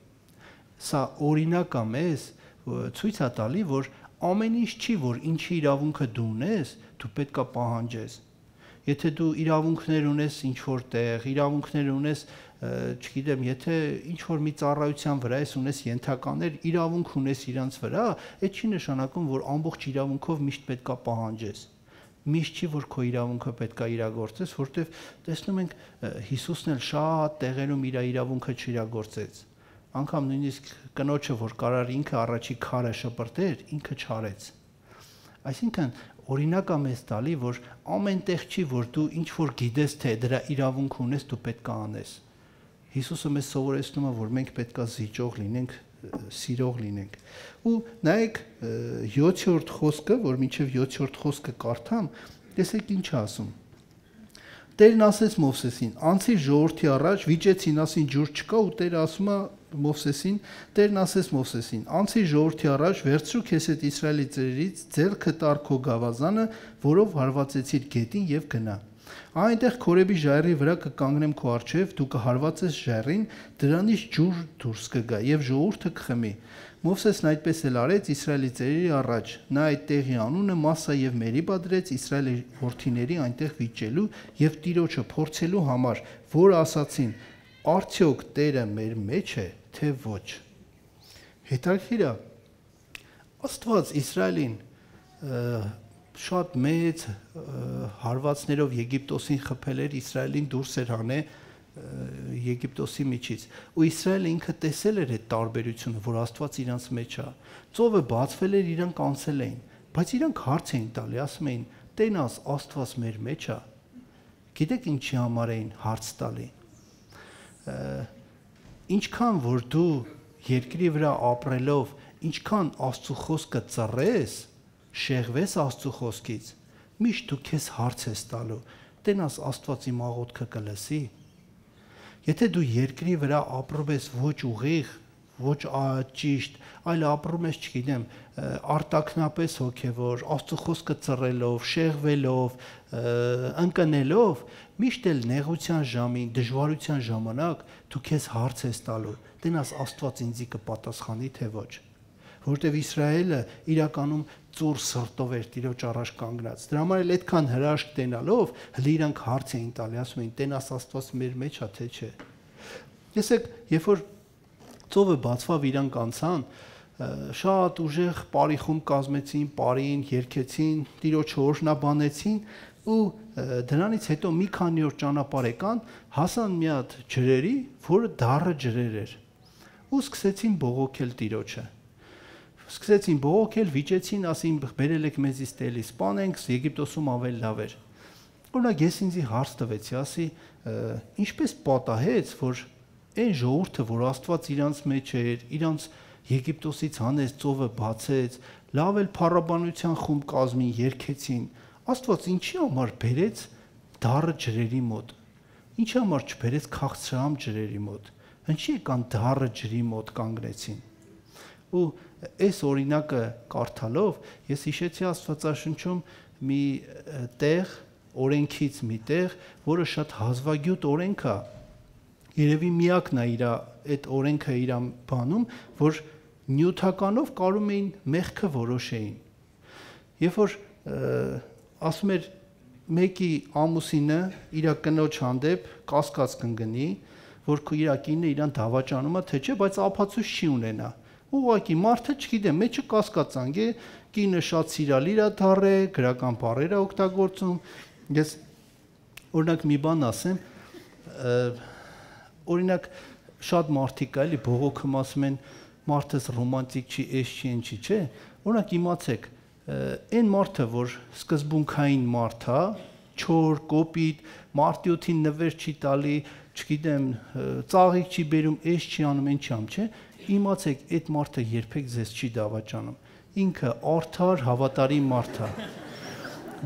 Սա օրինակ է մեզ ցույց է տալի, որ ամեն ինչ չի, որ ինչի իրավունքը դու ունես, դու պետքա պահանջես։ Եթե դու իրավունքներ ունես ինչ-որ տեղ, իրավունքներ ունես, չգիտեմ, եթե ինչ-որ մի ծառայության վրա ունես ենթականներ, իրավունք ունես իրանց վրա, այդ չի նշանակում, որ ամբողջ իրավունքով միշտ պետքա պահանջես։ Միշտ չի, որ քո իրավունքը պետքա իրագործես, որտեղ տեսնում ենք Հիսուսն էլ շատ տեղերում իր իրավունքը չիրագործեց։ Անկամ նույնիսկ կնոջը, որ կարար ինքը առաջի քարը շպրտեր, ինքը չարեց։ Այսինքն օրինակ է մեզ տալի, որ ամեն տեղ չի, որ դու ինչ որ գիտես, թե դրա իրավունք ունես, դու պետք է անես։ Հիսուսը մեզ սովորեցնում է, որ մենք պետք է զիջող լինենք, սիրող լինենք։ Ու նայեք 7-րդ խոսքը, որ մինչև 7-րդ խոսքը կարդամ, տեսեք ինչ է ասում։ Տերն ասեց Մովսեսին. «Անցի ժողովրդի առաջ, վիճեցին, ասին ջուր չկա, ու Տերը ասում է Մովսեսին, Տերն ասեց Մովսեսին. «Անցի ժողովրդի առաջ, վերցրու քեզ հետ Իսրայելի ծերերից ձեռքը տար քո գավազանը, որով հարվածեցիր գետին եւ գնա։ Այնտեղ Քորեբի ժայռի վրա կկանգնեմ քո առջև, դու կհարվածես ժայռին, դրանից ջուր դուրս կգա եւ ժողովուրդը կխմի»։ Մովսեսն այդպես էլ արեց Իսրայելի ծերերի առաջ։ Նա այդ տեղի անունը Մասա եւ Մերիբա դրեց Իսրայելի որդիների այնտեղ վիճելու եւ Տիրոջը փորձելու համար, որ ասացին. «Արդյոք Տերը մեր մեջ է, թե ոչ»։ Հետաքրքիր է, Աստված Իսրայելին շատ մեծ հարվածներով Եգիպտոսին խփել էր, Իսրայելին դուրս էր հանել Եգիպտոսի միջից։ Ու Իսրայելը ինքը տեսել էր այդ տարբերությունը, որ Աստված իրանց մեջ է։ Ծովը բացվել էր, իրանք անցել էին, բայց իրանք հարց էին տալի, ասում էին. «Տենաս Աստված մեր մեջ է»։ Գիտեք ինչի համար էին հարց տալի։ Ինչքան որ դու երկրի վրա ապրելով, ինչքան Աստծո խոսքը ծռես, շեղվես Աստծո խոսքից, միշտ դու քեզ հարց ես տալու. «Տենաս Աստված իմ աղոթքը կլսի»։ Եթե դու երկրի վրա ապրում ես ոչ ուղիղ, ոչ ճիշտ, այլ ապրում ես, չգիտեմ, արտաքնապես հոգևոր, Աստծո խոսքը ծռելով, շեղվելով, ընկնելով, միշտ էլ նեղության ժամին, դժվարության ժամանակ դու քեզ հարց ես տալու. «Տենաս Աստված ինձի կպատասխանի, թե ոչ»։ Որտեվ Իսրայելը իրականում ծուր սրտով էր Տիրոջ առաջ կանգնած։ Դրա համար էլ այդքան հրաշք տենալով հլի իրանք հարց էին տալի, ասում էին. «Տենաս Աստված մեր մեջ է, թե չէ»։ Տեսեք, երբ որ ծովը բացվավ, իրանք անցան, շատ ուժեղ բարիխում կազմեցին, բարին, երգեցին, Տիրոջը օրհնաբանեցին ու դրանից հետո մի քանի օր ճանապարհ եկան, հասան մի հատ ջրերի, որը դառը ջրեր էր։ Ու սկսեցին բողոքել Տիրոջը։ Սկսեցին բողոքել, վիճեցին, ասին բերել եք մեզից տելի սպանենք, Եգիպտոսում ավելի լավ էր։ Օրինակ ես ինձի հարց տվեցի, ասի, ինչպես պատահեց, որ այն ժողովուրդը, որ Աստված իրանց մեջ էր, իրանց Եգիպտոսից հանեց, ծովը բացեց, լավ էլ փառաբանության խումբ կազմին, երգեցին, Աստված ինչի համար բերեց դառը ջրերի մոտ։ Ինչի համար չբերեց քաղցրահամ ջրերի մոտ։ Ինչի եկան դառը ջրի մոտ կանգնեցին։ Ու այս օրինակը կարդալով ես հիշեցի Աստվածաշնչում մի տեղ, օրենքից մի տեղ, որը շատ հազվագյուտ օրենք է։ Երևի միակն է իր այդ օրենքը իր բանում, որ նյութականով կարում էին մեղքը որոշեին։ Երբ որ ասում էր մեկի ամուսինը իր կնոջ հանդեպ կասկած կընկնի, որ իր կինը իրան դավաճանում է, թե չէ, բայց ապացույց չի ունենա։ Ուղղակի մարդը, չգիտեմ, մեջը կասկածանք է, կինը շատ սիրալիր է դառը, գրական բառեր է օգտագործում։ Ես օրինակ մի բան ասեմ, օրինակ շատ մարդիկ կա, էլի բողոքում ասում են, մարդս ռոմանտիկ չի, էս չի, ինչի, չէ։ Օրինակ իմացեք, այն մարդը, որ սկզբունքային մարդ է, չոր, կոպիտ, մարտյոթին նվեր չի տալի, չգիտեմ, ծաղիկ չի բերում, էս չի անում, ինչ ամ, չէ։ Իմացեք, այդ մարդը երբեք ձեզ չի դավաճանում։ Ինքը արդար, հավատարիմ մարդ է։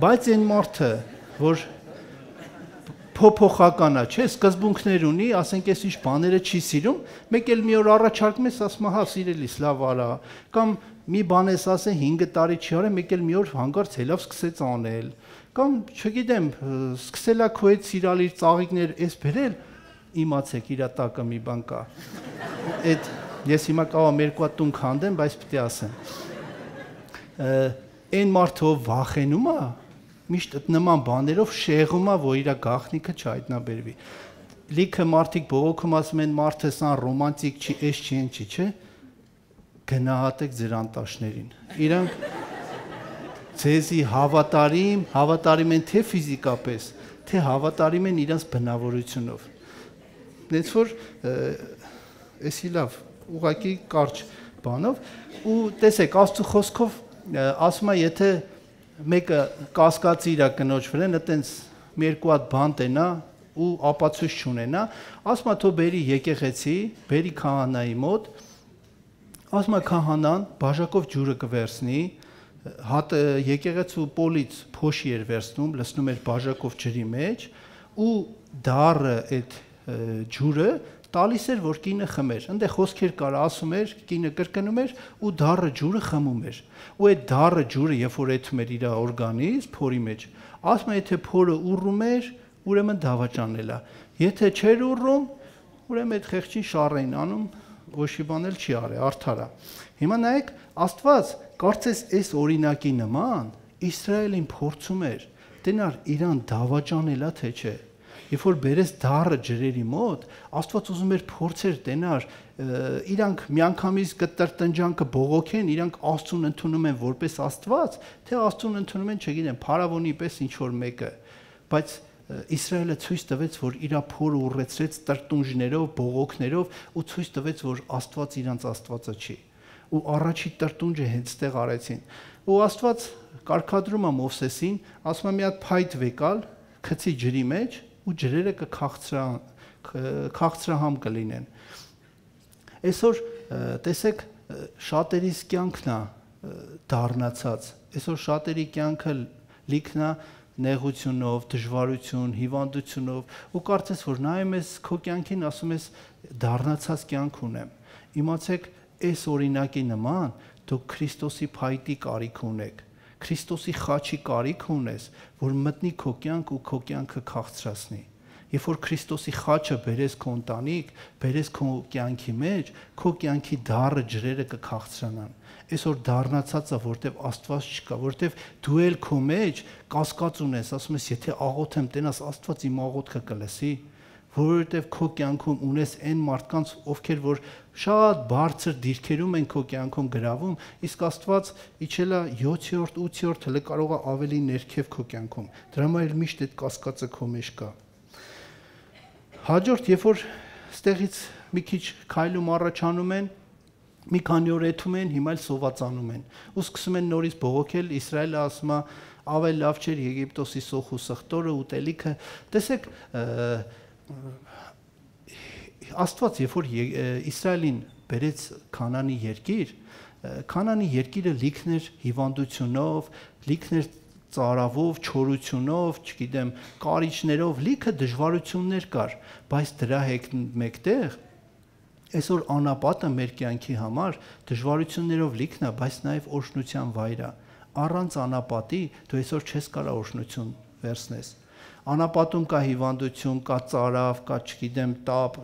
Բայց այն մարդը, որ փոփոխական է, չէ, սկզբունքներ ունի, ասենք այս ինչ բաները չի սիրում, մեկ էլ մի օր առաջարկում ես, ասում հա, սիրելիս, լավ արա, կամ մի բան ես ասել 5 տարի չի արել, մեկ էլ մի օր հանկարծ հելավ սկսեց անել, կամ չգիտեմ, սկսելա քո հետ սիրալիր ծաղիկներ էս բերել, իմացեք, իր տակը մի բան կա։ Այդ ես հիմա կարող եմ երկու հատ տուն քանդեմ, բայց պետք է ասեմ։ Այն մարդը ով վախենում է, միշտ նման բաներով շեղում է, որ իր գաղտնիքը չհայտնաբերվի։ Լիքը մարդիկ բողոքում ասում են մարդը սան ռոմանտիկ չի, էս չի, ինչի, չէ։ Գնահատեք ձեր անտաշներին։ Իրանք ձեզի հավատարիմ են թե ֆիզիկապես, թե հավատարիմ են իրենց բնավորությունով։ Դից որ էսի լավ, ուղղակի կարճ բանով ու տեսեք, Աստծո խոսքով ասում է, եթե մեկը կասկածի իր կնոջ վրան, այտենց մի երկու հատ բան տենա ու ապացույց չունենա, ասում է թող բերի եկեղեցի, բերի քահանայի մոտ, ասում է քահանան բաժակով ջուրը կվերցնի, հատ եկեղեցու պոլից փոշի էր վերցնում, լցնում էր բաժակով ջրի մեջ ու դառը այդ ջուրը տալիս էր, որ կինը խմեր։ Այնտեղ խոսքեր կար, ասում էր, կինը կրկնում էր ու դառը ջուրը խմում էր։ Ու այդ դառը ջուրը, երբ որ էթում էր իր օրգանիզմ, փորի մեջ, ասում է, եթե փորը ուռում էր, ուրեմն դավաճանել է։ Եթե չէր ուռում, ուրեմն այդ խեղճին շառ էին անում, ոչ մի բան էլ չի արել, արդար է։ Հիմա նայեք, Աստված կարծես այս օրինակի նման Իսրայելին փորձում էր, տենար իրան դավաճանելա թե չէ։ Երբ որ բերես դառը ջրերի մոտ, Աստված ուզում էր փորձեր տենար, իրանք միանգամից կտրտնջան կբողոքեն, իրանք Աստծուն ընդունում են որպես Աստված, թե Աստծուն ընդունում են, չգիտեմ, փարավոնի պես ինչ որ մեկը, բայց Իսրայելը ցույց տվեց, որ իր փորը ուռեցրեց տրտունջներով, բողոքներով ու ցույց տվեց, որ Աստված իրանց Աստվածը չի։ Ու առաջի տրտունջը հենց տեղ արեցին։ Ու Աստված կարգադրում է Մովսեսին, ասում է մի հատ փայտ վեկալ, գցի ջրի մեջ ու ջրերը քաղցրահամ կլինեն։ Այսօր տեսեք շատերիս կյանքն է դառնացած։ Այսօր շատերի կյանքը լիքն է նեղությունով, դժվարություն, հիվանդությունով ու կարծես որ նայում ես քո կյանքին ասում ես դառնացած կյանք ունեմ։ Իմացեք, այս օրինակի նման դուք Քրիստոսի փայտի կարիք ունեք։ Քրիստոսի խաչի կարիք ունես, որ մտնի քո կյանք ու քո կյանքը քաղցրացնի։ Երբ որ Քրիստոսի խաչը բերես քո ընտանիք, բերես քո կյանքի մեջ, քո կյանքի դառը ջրերը կքաղցրանան։ Այսօր դառնացածը, որտեվ Աստված չկա, որտեվ դու էլ քո մեջ կասկած ունես, ասում ես, եթե աղոթեմ, տենաս Աստված իմ աղոթքը կլսի, որովհետև քո կյանքում ունես այն մարդկանց, ովքեր որ շատ բարձր դիրքերում են քո կյանքում գրավում, իսկ Աստված իջել է 7-րդ, 8-րդ, հələ կարող է ավելի ներքև քո կյանքում։ Դրա համար էլ միշտ այդ կասկածը քո մեջ կա։ Հաջորդ, երբ որ ստեղից մի քիչ քայլում առաջանում են, մի քանի օր եթում են, հիմա էլ սովածանում են։ Ու սկսում են նորից բողոքել, Իսրայելը ասում է, ավելի լավ չէր Եգիպտոսի սոխ ու սխտորը, ուտելիքը։ Տեսեք, Աստված, երբ որ Իսրայելին բերեց Քանանի երկիրը լիքն էր հիվանդությունով, լիքն էր ծարավով, չորությունով, չգիտեմ, կարիճներով, լիքը դժվարություններ կար, բայց դրա հետ մեկտեղ այսօր անապատը մեր կյանքի համար դժվարություններով լիքն է, բայց նաև օրհնության վայր է։ Առանց անապատի դու այսօր չես կարող օրհնություն վերցնես։ Անապատում կա հիվանդություն, կա ծարավ, կա չգիտեմ, տապ,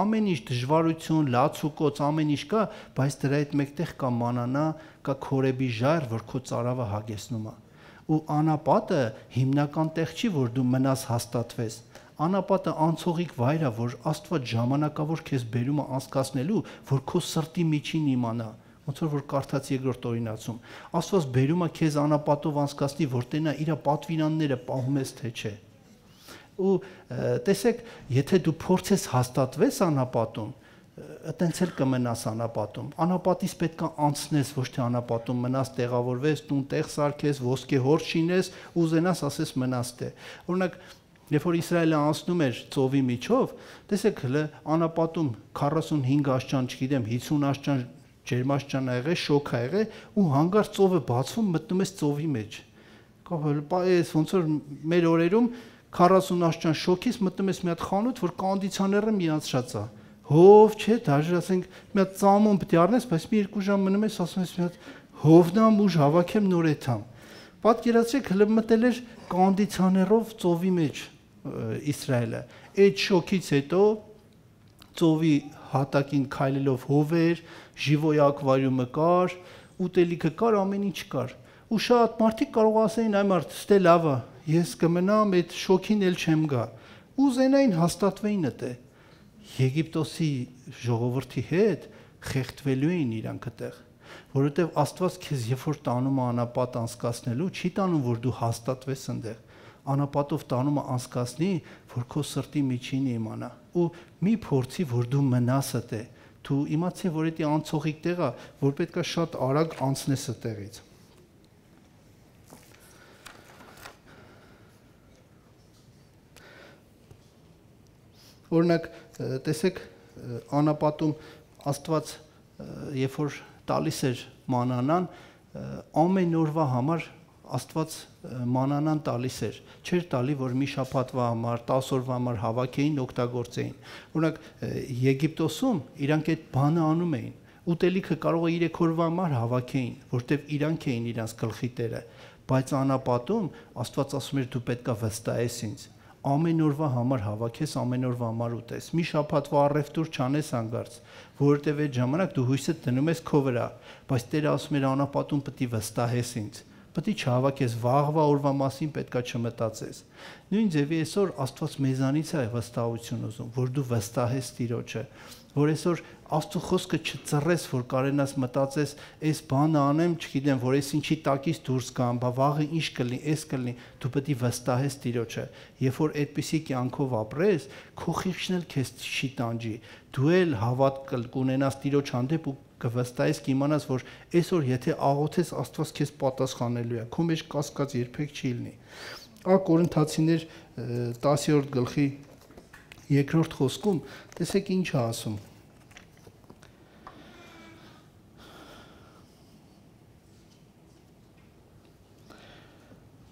ամեն ինչ դժվարություն, լացուկոց, ամեն ինչ կա, բայց դրա հետ մեկտեղ կա մանանա, կա քորեբի ժայռ, որ քո ծարավը հագեցնում է։ Ու անապատը հիմնական տեղ չի, որ դու մնաս հաստատվես։ Անապատը անցողիկ վայր է, որ Աստված ժամանակավոր քեզ բերում է անցկացնելու, որ քո սրտի միջին իմանա։ Ոնց որ կարդաց երկրորդ օրինացում, Աստված բերում է քեզ անապատով անցկացնի, որ տենա իր պատվիրանները պահում ես թե չէ։ Ու տեսեք, եթե դու փորձես հաստատվես անապատում, այտենց էլ կմնաս անապատում։ Անապատից պետք է անցնես, ոչ թե անապատում մնաս, տեղավորվես, տուն տեղ սարքես, ոսկե հոր շինես, ուզենաս ասես մնաս դե։ Օրինակ, երբ որ Իսրայելը անցնում էր ծովի միջով, տեսեք, հələ անապատում 45 աշճան, չգիտեմ, 50 աշճան ջերմաշճան ա եղել, շոք ա եղել ու հանգարց ծովը բացվում, մտնում ես ծովի մեջ։ Այս ոնց որ մեր օրերում 40 աշճան շոքից մտնում ես մի հատ խանութ, որ կոնդիցիոները միացրած է։ Հով չէ, դաժե ասենք մի հատ ծամոն պետք է առնես, բայց մի 2 ժամ մնում ես, ասում ես մի հատ հովնամ ուժ հավաքեմ նոր եթամ։ Պատկերացրեք, հələ մտել էր կոնդիցիոներով ծովի մեջ Իսրայելը։ Այդ շոքից հետո ծովի հատակին քայլելով հովեր, ժիվոյ ակվարիումը կար, ուտելիքը կար, ամեն ինչ կար։ Ու շատ մարդիկ կարող ասեին, այ մարդ, ստե լավ է, ես կմնամ, այդ շոքին էլ չեմ գա։ Ուզենային հաստատվեին այդտե։ Եգիպտոսի ժողովրդի հետ խեղդվելու էին իրանք այդտեղ, որովհետև Աստված քեզ երբ որ տանում է անապատ անցկացնելու, չի տանում, որ դու հաստատվես այնտեղ։ Անապատով տանում է անցկացնի, որ քո սրտի միջինը իմանա։ Ու մի փորձի, որ դու մնաս այդտե։ Դու իմացի, որ դա անցողիկ տեղ է, որ պետք է շատ արագ անցնես այդտեղից։ Օրինակ, տեսեք, անապատում Աստված երբ որ տալիս էր մանանան, ամեն օրվա համար Աստված մանանան տալիս էր, չէր տալի, որ մի շաբաթվա համար, 10 օրվա համար հավաքեին, օգտագործեին։ Օրինակ, Եգիպտոսում իրանք այդ բանը անում էին։ Ուտելիքը կարող է 3 օրվա համար հավաքեին, որտեվ իրանք էին իրանց գլխի տերը, բայց անապատում Աստված ասում էր դու պետքա վստահես ինձ։ Ամեն օրվա համար հավաքես, ամեն օրվա համար ուտես։ Մի շաբաթվա առևտուր չանես հանգարց, որովհետև այդ ժամանակ դու հույսդ դնում ես քո վրա, բայց Տերը ասում էր անապատում պետք է վստահես ինձ։ Պետք է չհավաքես, վաղվա օրվա մասին պետքա չմտածես։ Նույն ձևի այսօր Աստված մեզանից է վստահություն ուզում, որ դու վստահես Տիրոջը, որ այսօր Աստծո խոսքը չծռես, որ կարենաս մտածես, այս բանը անեմ, չգիտեմ, որ այս ինչի տակից դուրս գամ, բա վաղը ինչ կլինի, այս կլինի, դու պետք է վստահես Տիրոջը։ Երբ որ այդպիսի կյանքով ապրես, քո խիղճն էլ քեզ չի տանջի։ Դու էլ հավատ կունենաս Տիրոջ հանդեպ ու կվստահես, կիմանաս, որ այսօր եթե աղոթես, Աստված քեզ պատասխանելու է։ Քո մեջ կասկած երբեք չի լինի։ Կորինթացիներ 10-րդ գլխի 2-րդ խոսքում տեսեք ինչ է ասում։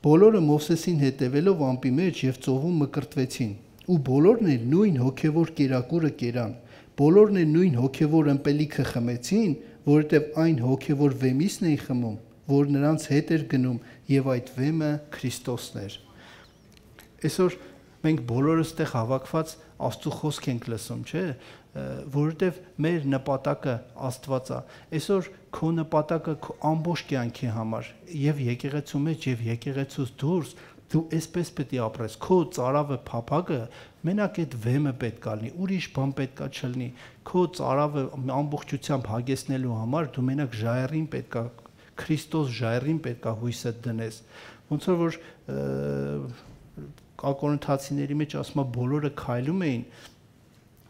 Բոլորը Մովսեսին հետևելով ամպի մեջ եւ ծովում մկրտվեցին, ու բոլորն էլ նույն հոգեվոր կերակուրը կերան, բոլորն էլ նույն հոգեվոր ըմպելիքը խմեցին, որովհետեւ այն հոգեվոր վեմիսն էին խմում, որ նրանց հետ էր գնում, եւ այդ վեմը Քրիստոսն էր։ Այսօր մենք բոլորս այդտեղ հավաքված Աստծո խոսք ենք լսում, չէ՞, որովհետև մեր նպատակը Աստված է։ Այսօր քո նպատակը քո ամբողջ կյանքի համար, եւ եկեղեցու մեջ, եւ եկեղեցուց դուրս Դու այսպես պետք է ապրես, քո ծարավը փափագը մենակ այդ վեմը պետք է լինի, ուրիշ բան պետք է չլինի, քո ծարավը ամբողջությամբ հագեցնելու համար դու մենակ ժայռին պետք է Քրիստոս ժայռին պետք է հույսը դնես, ոնց որ Կորինթացիների մեջ ասում է բոլորը քայլում էին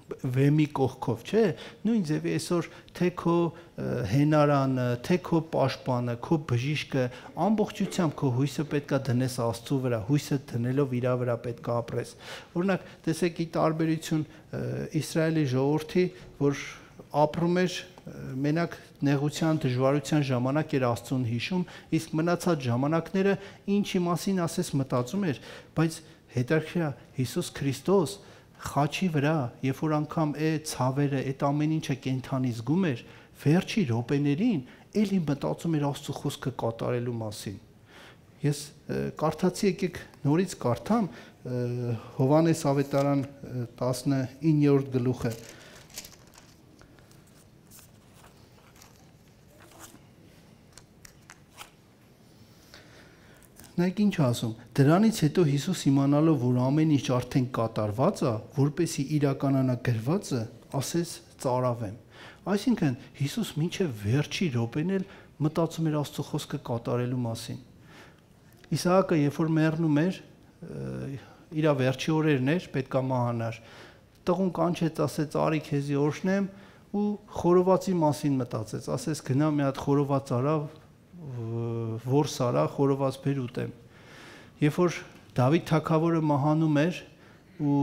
վեմի կողքով, չէ, նույն ձևի այսօր թե քո հենարանը, թե քո պաշտպանը, քո բժիշկը ամբողջությամբ քո հույսը պետքա դնես Աստծո վրա, հույսը դնելով իր վրա պետքա ապրես։ Օրինակ, տեսեք ի տարբերություն Իսրայելի ժողովրդի, որ ապրում էր մենակ նեղության, դժվարության ժամանակ էր Աստծուն հիշում, իսկ մնացած ժամանակները ինչի մասին ասես մտածում էր, բայց հետաքրքիր է Հիսուս Քրիստոս խաչի վրա, երբ որ անգամ այդ ցավերը, այդ ամեն ինչը կենթանի զգում էր, վերջի րոպեներին էլի մտածում էր Աստծո խոսքը կատարելու մասին։ Ես կարդացի, եկեք նորից կարդամ Հովհաննես ավետարան 19-րդ գլուխը։ Նայեք ինչ ասում։ Դրանից հետո Հիսուս իմանալով, որ ամեն ինչ արդեն կատարված է, որպեսզի իրականանա գրվածը, ասեց ծարավեմ։ Այսինքն Հիսուս մինչև վերջի րոպեն էլ մտածում էր Աստծո խոսքը կատարելու մասին։ Իսահակը երբ որ մեռնում էր, իր վերջի օրերն էր, պետքա մահանար։ Տղուն կանչեց, ասեց՝ «Արի քեզի օրհնեմ» ու խորովածի մասին մտածեց, ասեց՝ «Գնա մի հատ խորոված արա, որ սարա խորոված բեր ուտեմ»։ Երբ որ Դավիթ թագավորը մահանում էր ու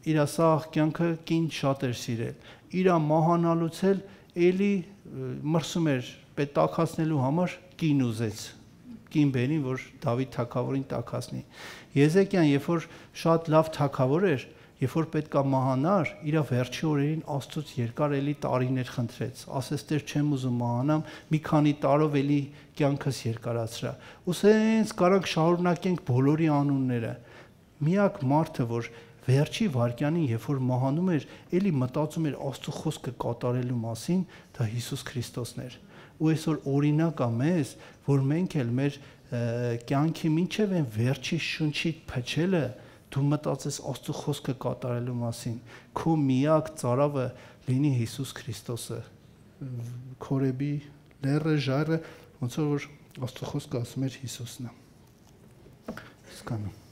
իր սաղ կյանքը կին շատ էր սիրել, իր մահանալուց էլ էլի մրսում էր, պետք տաքացնելու համար կին ուզեց, կին բերին, որ Դավիթ թագավորին տաքացնի։ Եզեկիան, երբ որ շատ լավ թագավոր էր, երբ որ պետքա մահանար, իր վերջի օրերին Աստծուց երկար էլի տարիներ խնդրեց, ասեց՝ «Տեր, չեմ ուզում մահանամ, մի քանի տարով էլի կյանքս երկարացրա»։ Ու սենց կարանք շարունակենք բոլորի անունները։ Միակ մարդը, որ վերջի վայրկյանին, երբ որ մահանում էր, էլի մտածում էր Աստծո խոսքը կատարելու մասին, դա Հիսուս Քրիստոսն էր։ Ու այսօր օրինակ է մեզ, որ մենք էլ մեր կյանքի մինչև այն վերջի շունչի փչելը դու մտածես Աստծո խոսքը կատարելու մասին, քո միակ ծարավը լինի Հիսուս Քրիստոսը, Քորեբի լեռը, ժայռը, ոնց որ Աստծո խոսքը ասում էր Հիսուսն է։ Իսկանում։